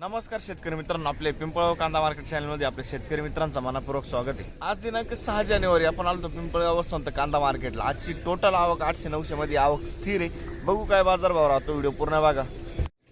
नमस्कार शेतकरी मित्रांनो, आपले पिंपळगाव कांदा मार्केट चॅनलमध्ये आपल्या शेतकरी मित्रांचं मनपूर्वक स्वागत आहे। आज दिनांक 6 जानेवारी आपण आलो पिंपळगाव वसंत कांदा मार्केटला। आजची टोटल आवक 800-900 मध्ये आवक स्थिर आहे। बघू काय बाजार भाव राहतो, व्हिडिओ पूर्ण बघा।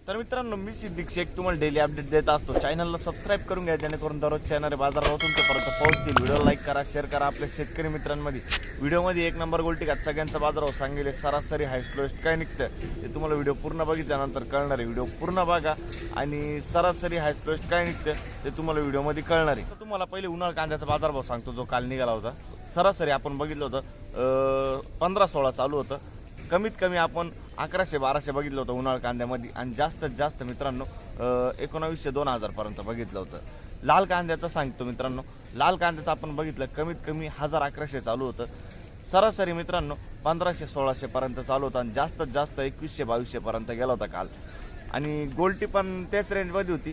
तर मित्रांनो, मी सिद्दीक शेख तुम्हाला डेली अपडेट देत असतो। चॅनलला सबस्क्राईब करून घ्या जेणेकरून दररोज चॅनल बाजार भाव तुमच्यापर्यंत पोहोचतील। व्हिडिओ लाईक करा, शेअर करा आपल्या शेतकरी मित्रांमध्ये। व्हिडिओमध्ये एक नंबर गोल्टी का सगळ्यांचा बाजार भाव सांगेल, सरासरी हायस्ट लोएस्ट काय निघतं ते तुम्हाला व्हिडिओ पूर्ण बघितल्यानंतर कळणार आहे। व्हिडिओ पूर्ण बघा आणि सरासरी हायस्ट लोएस्ट काय निघतं ते तुम्हाला व्हिडिओमध्ये कळणार आहे। तर तुम्हाला पहिले उन्हाळ कांद्याचा बाजार भाव सांगतो, जो काल निघाला होता। सरासरी आपण बघितलं होतं 15-16 चालू होतं। कमीत कमी आपण 1100-1200 बघितलं होतं उन्हाळ कांद्यामध्ये आणि जास्तीत जास्त मित्रांनो 1900-2000 पर्यंत बघितलं होतं। लाल कांद्याचं सांगतो मित्रांनो, लाल कांद्याचं आपण बघितलं कमीत कमी 1000-1100 चालू होतं। सरासरी मित्रांनो 1500-1600 पर्यंत चालू होतं आणि जास्तीत जास्त 2100-2200 पर्यंत गेला होता काल। आणि गोल्टी पण त्याच रेंजमध्ये होती,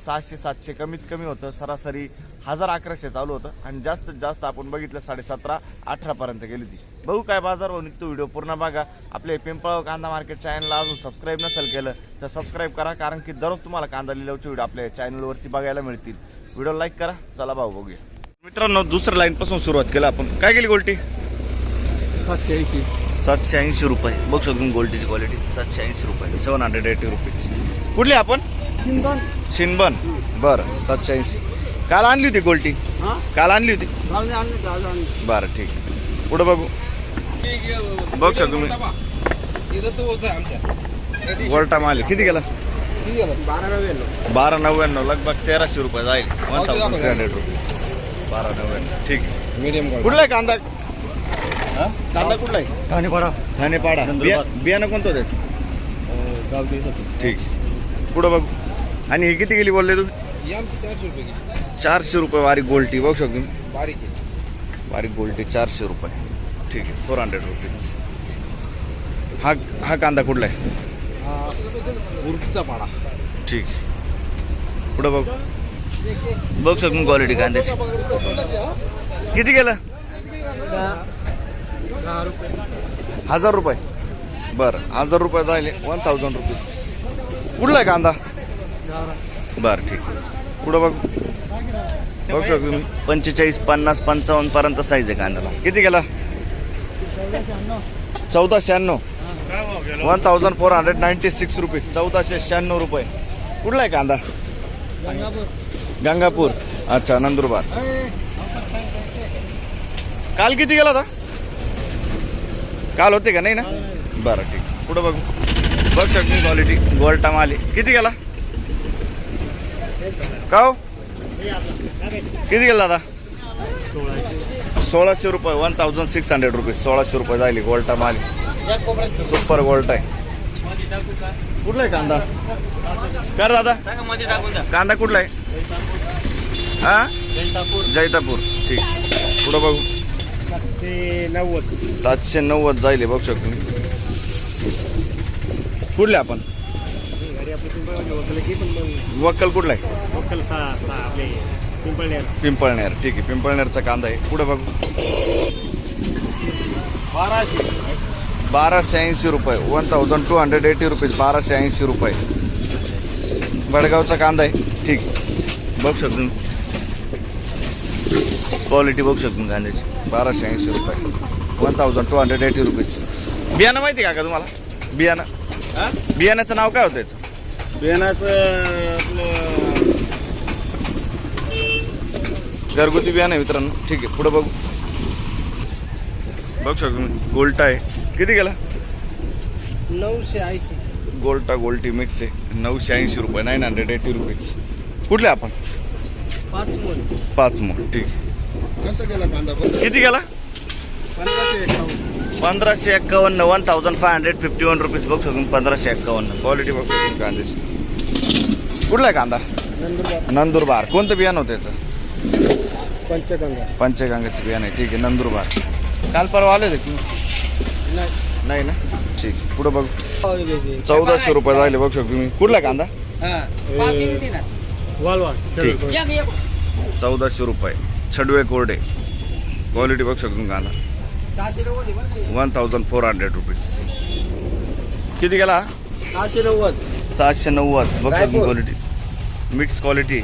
600-700 कमीत कमी होतं। सरासरी 1000-1100 चालू होतं आणि जास्तीत जास्त आपण बघितलं 17,500-18 पर्यंत गेली होती। बघू काय बाजार भाव निघतो, व्हिडिओ पूर्ण बघा। आपले पिंपळगाव कांदा मार्केट चॅनलला अजून सबस्क्राईब नसेल केलं तर सबस्क्राईब करा, कारण की दररोज तुम्हाला कांदा लिलावचे व्हिडिओ आपल्या चॅनलवरती बघायला मिळतील। व्हिडिओ लाईक करा, चला भाऊ बघूया। मित्रांनो, दुसऱ्या लाईन पासून सुरुवात केलं आपण। काय केली गोल्टी? 780 रुपये। बघू शकतो गोल्टीची क्वालिटी 780 रुपये, 780 रुपीज। कुठली आपण? शिनबन। बरं, 780। काल आणली होती गोल्टी? काल आणली होती। बरं, ठीक आहे। पुढे बघू। बघू शकतो तुम्ही वरटा माल किती गेला? 1299, लगभग 1300 रुपये जाईल। 1300 रुपीज, 1299। ठीक आहे। मीडियम कुठला आहे कांदा? कांदा कुठला आहे? ठाणेपाडा। बियाणं कोणतं त्याचं? ठीक। पुढे बघू। आणि ही किती गेली बोलले तुम्ही? 400 रुपये गेली। 400 रुपये वारी गोल्टी। बघू शकतो तुम्ही बारीक आहे, बारीक गोल्टी 400 रुपये। ठीक आहे, 400 रुपीज। हा कांदा कुठला आहे? उर्फीचा पाडा। ठीक। पुढे बघू। बघू शकतो क्वालिटी कांद्याची किती गेलं? 1000 रुपये। बरं, 1000 रुपये जायले 1000 रुपीज। कुठला आहे कांदा? बरं, ठीक। पुढं बघ। बघू शकतो तुम्ही 45, 50, 55 पर्यंत साईज आहे कांद्याला। किती गेला? 1496, 1496 रुपये, 1496 रुपये। कुठला आहे कांदा? गंगापूर। अच्छा, नंदुरबार। काल किती गेला होता? काल होते का? नाही ना? बरं, ठीक। पुढं बघू। बघ शकतो क्वालिटी गोल्टा माल किती गेला? का हो? किती गेला दादा? 1600 रुपये, 1600 रुपये। 1600 रुपये जायली गोल्टा माल, सुपर गोल्ट आहे। कुठला आहे कांदा? कर दादा, कांदा कुठला आहे? हा, जैतापूर। ठीक। पुढं बघू। 790 जायले। बघू शकतो तुम्ही। कुठले आपण? वक्कल कुठला आहे? पिंपळनेर। ठीक आहे, पिंपळनेरचा कांदा आहे। पुढे बघू। 1280 रुपये, 1280 रुपीज, 1280 रुपये। बडगावचा कांदा आहे। ठीक। बघू शकतो क्वालिटी, बघू शकतो कांद्याची 1280 रुपये, 1280 रुपीज। बियाणं माहिती का तुम्हाला? बियाण्याचं नाव काय होतं याचं? बियाणाचं घरगुती बियाणं आहे मित्रांनो। ठीक आहे, पुढे बघू। बघू शकतो गोल्टा आहे। किती गेला? 980। गोल्टा गोल्टी मिक्स आहे, 980 रुपये, 980 रुपीज। कुठले आपण? 5 मोड। ठीक। कसं गेला कांदा? किती गेला? 1551, 1551 रुपीज। बघू शकतो 1551। क्वालिटी बघू शकतो कांद्याची। कुठला आहे कांदा? नंदुरबार। कोणतं बियाणं होतं त्याचं? पंचगंगाचं बियाणं आहे। ठीक आहे, नंदुरबार। काल परवा आले होते? नाही ना? ठीक। पुढे बघू। 1400 रुपये जायले। बघू शकतो तुम्ही। कुठला कांदा? ठीक। 1400 रुपये, छडवे कोरडे। क्वालिटी बघू शकतो कांदा 1400 रुपीज। किती गेला? 690। 790। बघ quality mix quality,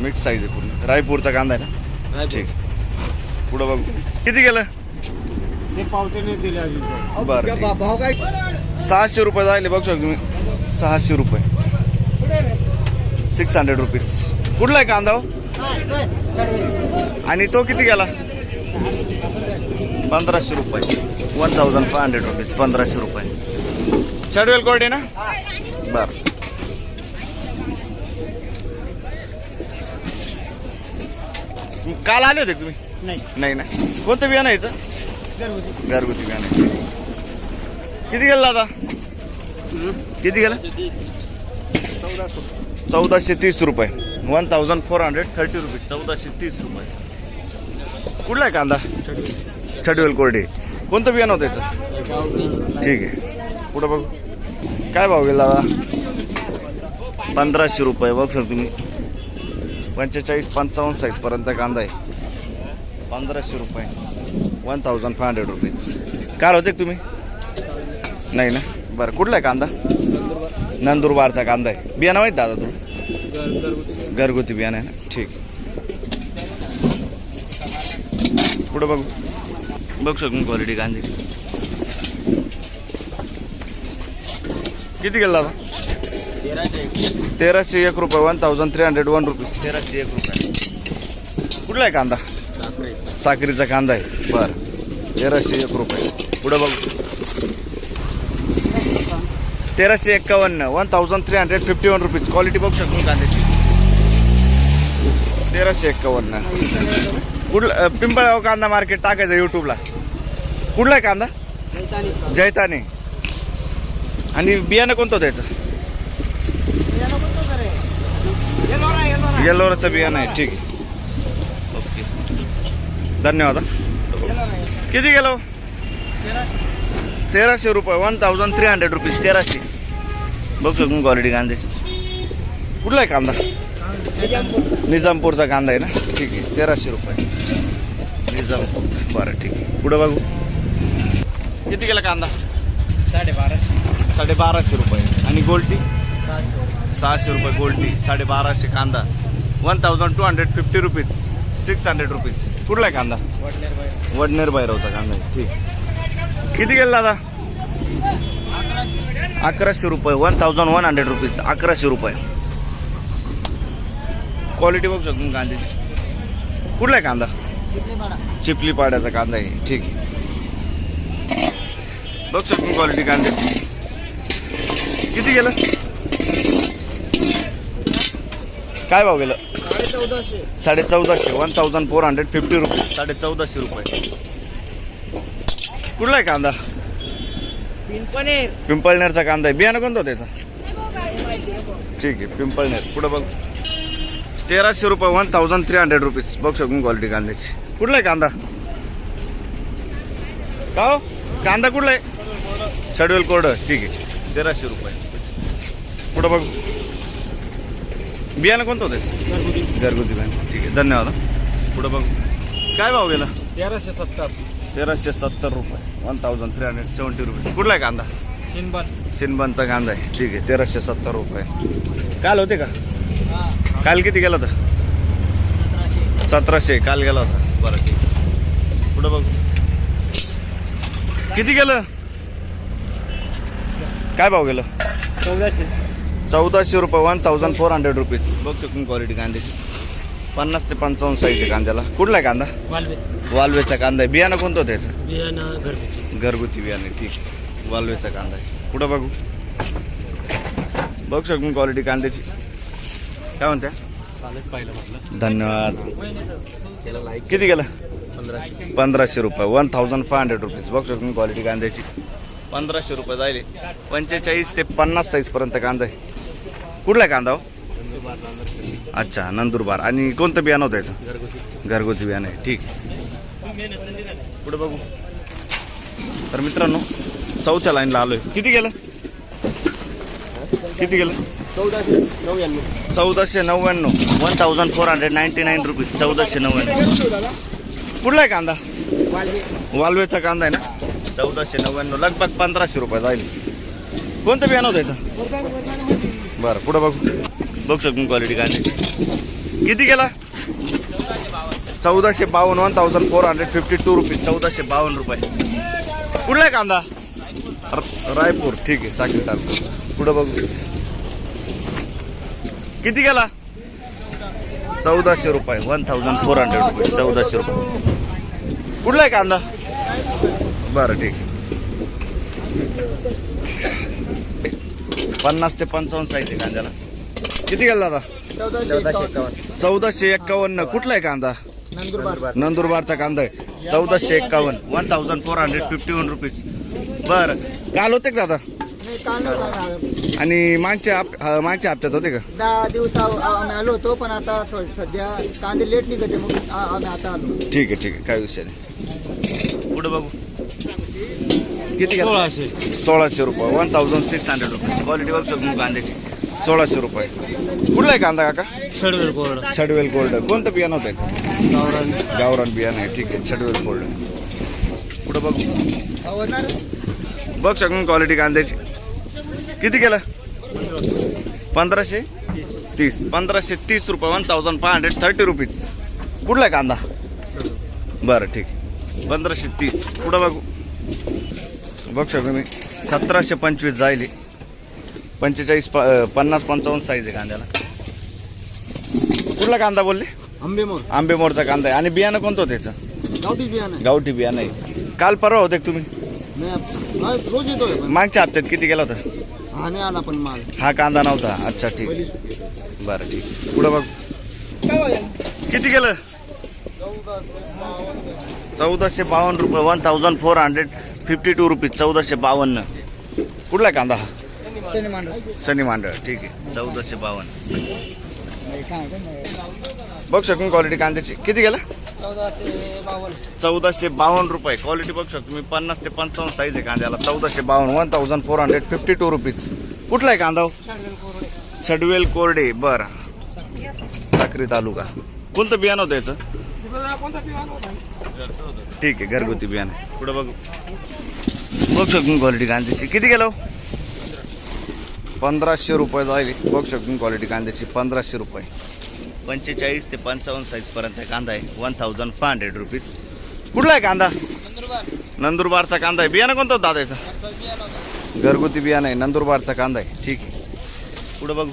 mix size आहे पूर्ण. रायपूरचा कांदा आहे ना. ठीक. पुढं बघू किती गेलं. बरं भाव काय 600 रुपये जायले बघू शकतो तुम्ही. 600 रुपये, 600 रुपीज. कुठला आहे कांदा हो? आणि तो किती गेला. 1500 रुपये, 1500 रुपीज. 1500 रुपये. चढवेल क्वालिटी ना. बरं काल आले होते का तुम्ही? नाही ना. कोणतं बियाणं यायचं? घरगुती बियाणं आहे. किती गेलं दादा? किती गेलं? 1430 रुपये, 1430 रुपये. 1430 रुपये. कुठला आहे कांदा? छडवेल कोरडे. कोणतं बियाणं होतं याचं? ठीक आहे. पुढं बघू काय भाव गेला दादा? 1500 रुपये. बघू शकतो तुम्ही. 45-55 साईज पर्यंत कांदा आहे. 1500 रुपये, 1500 रुपीज. काल होते का तुम्ही? नाही ना. बरं कुठला आहे कांदा? नंदुरबारचा कांदा आहे. बियाणं माहीत दादा तुला? घरगुती बियाणं आहे ना. ठीक. पुढं बघू. बघू शकतो क्वालिटी कांदे. किती गेला दादा? 1301 रुपये, 1301 रुपये. 1301 रुपये. कुठला आहे कांदा? साखरीचा कांदा आहे. बरं 1301 रुपये. पुढं बघू. 1351, 1351 रुपीज. क्वालिटी बघू शकतो कांद्याची. 1351. कुठला? पिंपळगाव कांदा मार्केट टाकायचं यूट्यूबला. कुठला आहे कांदा? जैताने. आणि बियाणं कोणतं द्यायचं? येल्लोराचं बियाणं आहे. ठीक आहे. ओके धन्यवाद. किती गेलो? 1300 रुपये, 1300 रुपीज. 1300. बघू शकतो क्वालिटी कांद्याची. कुठला आहे कांदा? निजामपूरचा कांदा आहे ना. ठीक आहे. 1300 रुपये निजामपूर. बरं ठीक आहे. पुढं बघू. किती गेला कांदा? 1250 रुपये. आणि गोल्टी 600 रुपये. गोल्टी 1250 कांदा. 1250 रुपीज. 600 रुपीज. कुठला आहे कांदा? वडनेर भैरवचा कांदा आहे. ठीक. किती गेला दादा? 1100 रुपये, 1100 रुपीज. 1100 रुपये. क्वालिटी बघू शकतो कांद्याची. कुठला आहे कांदा? चिपली पाड्याचा कांदा आहे. ठीक आहे. बघू शकतो क्वालिटी कांद्याची. किती गेलं? काय भाव गेलं? 1450. 1450 रुपये. 1450 रुपये. कुठला आहे कांदा? पिंपळनेरचा कांदा आहे. बियाणं कोणतं त्याचा? ठीक आहे. पिंपळनेर. पुढं बघ. 1300 रुपये, 1300 रुपीज. बघू शकून क्वालिटी कांद्याची. कुठला आहे कांदा? का हो? कांदा कुठला आहे? छडवेल कोरड. ठीक आहे. 1300 रुपये. पुढं बघू. बियाणं कोणतं होतं? घरगुती बियाणं. ठीक आहे. धन्यवाद. पुढं बघू. काय भाव गेला? 1370 रुपये, 1370 रुपये. कुठला आहे कांदा? शिनबनचा कांदा आहे. ठीक आहे. 1370 रुपये. काल होते का? काल किती गेला होता? 1700. काल गेला होता. बरं ठीक आहे. पुढं बघू. किती गेलं? काय भाव गेलं? 1400 रुपये, 1400 रुपीज. बघ शकून क्वालिटी कांद्याची. 50 ते 55 साईज आहे कांद्याला. कुठला आहे कांदा? वालवेचा कांदा आहे. बियाणं कोणतं होतं त्याचं? घरगुती बियाणं. ठीक. वालवेचा कांदा आहे. पुढं बघू. बघू शकून क्वालिटी कांद्याची. काय म्हणत्या? धन्यवाद. किती गेलं? 1500 रुपये, 1500 रुपीज. बघू शकून क्वालिटी कांद्याची. 1500 रुपये जाईल. 45 ते 50 साईज पर्यंत कांदा आहे. कुठला आहे कांदा हो? अच्छा नंदुरबार. आणि कोणतं बियाणं होतं याचं? घरगुती बियाणं आहे. ठीक आहे. पुढे बघू. तर मित्रांनो चौथ्या लाईनला आलोय. किती गेलं? किती गेलं? 1499. 1499 रुपीज. 1499. कुठला आहे कांदा? वालवेचा कांदा आहे ना. 1499. लगभग 1500 रुपये जाईल. कोणतं बियाणं होतं याचं? बरं पुढं बघू. बघू शकतो क्वालिटी कांद्याची. किती गेला? 1452 1452 रुपीज 1452 रुपये. कुठला आहे कांदा? रायपूर. ठीक आहे साखरी तालुका. पुढे बघू किती गेला? 1400 रुपये 1400 रुपये 1400 रुपये. कुठला आहे कांदा? बरं ठीक आहे. 50 ते 55 साईज आहे कांद्याला. किती गेला दादा? 1451. कुठला आहे कांदा? नंदुरबारचा कांदा आहे. 1451 1451 रुपीज. बरं काल होते का दादा? आणि मागच्या हप्त्यात होते का? 10 दिवस आम्ही आलो होतो, पण आता सध्या कांदे लेट निघते, मग आम्ही आता आलो. ठीक आहे ठीक आहे, काय विषय नाही. पुढे बघू किती गेला? 1600 रुपये 1600 रुपये. क्वालिटी बघू शकतो कांद्याची. 1600 रुपये. कुठला आहे कांदा काका? छडवेल गोल्ड. कोणतं बियाणं होतं? गावरान बियाणं आहे. ठीक आहे छडवेल गोल्ड. पुढे बघू बघ शकतो क्वालिटी कांद्याची. किती केलं? 1530 1530 रुपये 1530 रुपीज. कुठला आहे कांदा? बरं ठीक आहे 1530. पुढं बघू बघ शकतो मी 1725 जाईल. 45 50 55 साईज आहे कांद्याला. कुठला कांदा बोलले? आंबेमोरचा कांदा आहे. आणि बियाणं कोणतं होतं त्याचं? गावठी बियाणं आहे. गावठी बियाणं आहे. काल परवा होते का तुम्ही? रोज येतोय, पण मागच्या हप्त्यात किती गेला होता? हा नाही आला पण माल. हा कांदा नव्हता. अच्छा ठीक आहे. बरं ठीक आहे. पुढं बघ किती गेलं? 1452 रुपये 1452 रुपीज 1452. कुठला आहे कांदा? शनी मांडळ. ठीक आहे 1452. बघ शकतो क्वालिटी कांद्याची. किती गेला? 1452 रुपये. क्वालिटी बघ शकतो मी. 50 ते 55 साईज आहे कांद्याला. 1452 1452 रुपीज. कुठला आहे कांदा? छडवेल कोरडे. बरं साखरी तालुका. कोणतं बियाणं होतं याचं? ठीक आहे घरगुती बियाणं. पुढे बघू बघ शकतो क्वालिटी कांद्याची. किती गेलो? 1500 रुपये जाईल. बघ शकतो क्वालिटी कांद्याची. 1500 रुपये. 45 ते 55 साईज पर्यंत कांदा आहे. 1500 रुपीज. कुठला आहे कांदा? नंदुरबारचा कांदा आहे. बियाणं कोणतं होतं दादा याचं? घरगुती बियाणं आहे. नंदुरबारचा कांदा आहे. ठीक आहे. पुढे बघू